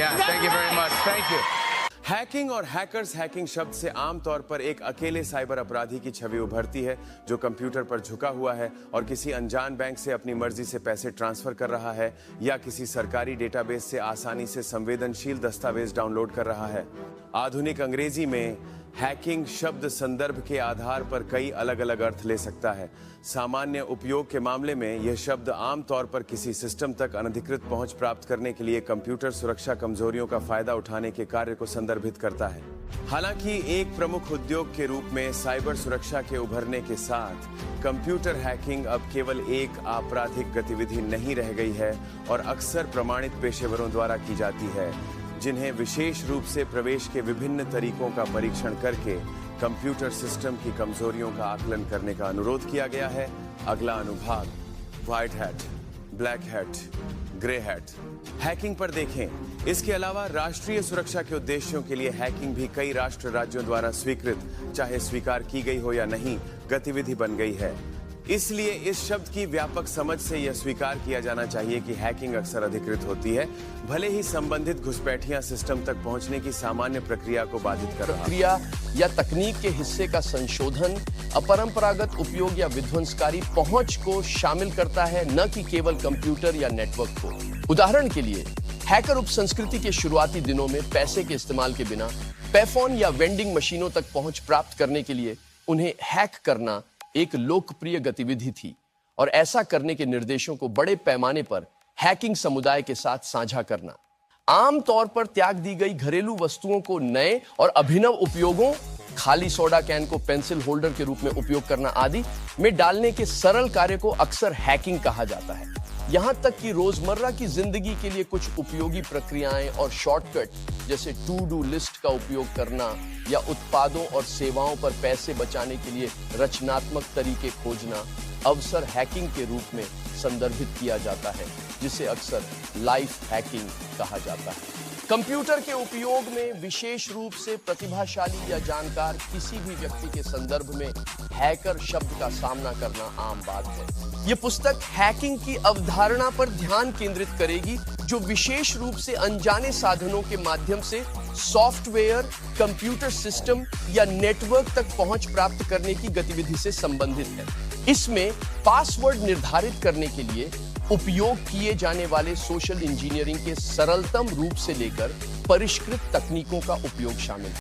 Yeah, thank you very much. Thank you. Hacking और hackers hacking शब्द से आमतौर पर एक अकेले साइबर अपराधी की छवि उभरती है जो कंप्यूटर पर झुका हुआ है और किसी अनजान बैंक से अपनी मर्जी से पैसे ट्रांसफर कर रहा है या किसी सरकारी डेटाबेस से आसानी से संवेदनशील दस्तावेज डाउनलोड कर रहा है। आधुनिक अंग्रेजी में हैकिंग शब्द संदर्भ के आधार पर कई अलग अलग अर्थ ले सकता है। सामान्य उपयोग के मामले में यह शब्द आमतौर पर किसी सिस्टम तक अनधिकृत पहुंच प्राप्त करने के लिए कंप्यूटर सुरक्षा कमजोरियों का फायदा उठाने के कार्य को संदर्भित करता है। हालांकि एक प्रमुख उद्योग के रूप में साइबर सुरक्षा के उभरने के साथ कंप्यूटर हैकिंग अब केवल एक आपराधिक गतिविधि नहीं रह गई है और अक्सर प्रमाणित पेशेवरों द्वारा की जाती है, जिन्हें विशेष रूप से प्रवेश के विभिन्न तरीकों का परीक्षण करके कंप्यूटर सिस्टम की कमजोरियों का आकलन करने का अनुरोध किया गया है। अगला अनुभाग white hat, black hat, grey hat hacking पर देखें। इसके अलावा राष्ट्रीय सुरक्षा के उद्देश्यों के लिए हैकिंग भी कई राष्ट्र राज्यों द्वारा स्वीकृत, चाहे स्वीकार की गई हो या नहीं, गतिविधि बन गई है। इसलिए इस शब्द की व्यापक समझ से यह स्वीकार किया जाना चाहिए कि हैकिंग अक्सर अधिकृत होती है, भले ही संबंधित घुसपैठियां सिस्टम तक पहुंचने की सामान्य प्रक्रिया को बाधित कर रहा है। प्रक्रिया या तकनीक के हिस्से का संशोधन, अपरंपरागत उपयोग या विध्वंसकारी पहुंच को शामिल करता है, न कि केवल कंप्यूटर या नेटवर्क को। उदाहरण के लिए, हैकर उपसंस्कृति के शुरुआती दिनों में पैसे के इस्तेमाल के बिना पेफोन या वेंडिंग मशीनों तक पहुंच प्राप्त करने के लिए उन्हें हैक करना एक लोकप्रिय गतिविधि थी और ऐसा करने के निर्देशों को बड़े पैमाने पर हैकिंग समुदाय के साथ साझा करना, आमतौर पर त्याग दी गई घरेलू वस्तुओं को नए और अभिनव उपयोगों, खाली सोडा कैन को पेंसिल होल्डर के रूप में उपयोग करना आदि में डालने के सरल कार्य को अक्सर हैकिंग कहा जाता है। यहां तक कि रोजमर्रा की जिंदगी के लिए कुछ उपयोगी प्रक्रियाएं और शॉर्टकट जैसे टू डू लिस्ट का उपयोग करना या उत्पादों और सेवाओं पर पैसे बचाने के लिए रचनात्मक तरीके खोजना अवसर हैकिंग के रूप में संदर्भित किया जाता है, जिसे अक्सर लाइफ हैकिंग कहा जाता है। कंप्यूटर के उपयोग में विशेष रूप से प्रतिभाशाली या जानकार किसी भी व्यक्ति के संदर्भ में हैकर शब्द का सामना करना आम बात है। यह पुस्तक हैकिंग की अवधारणा पर ध्यान केंद्रित करेगी, जो विशेष रूप से अनजाने साधनों के माध्यम से सॉफ्टवेयर, कंप्यूटर सिस्टम या नेटवर्क तक पहुंच प्राप्त करने की गतिविधि से संबंधित है। इसमें पासवर्ड निर्धारित करने के लिए उपयोग किए जाने वाले सोशल इंजीनियरिंग के सरलतम रूप से लेकर परिष्कृत तकनीकों का उपयोग शामिल है।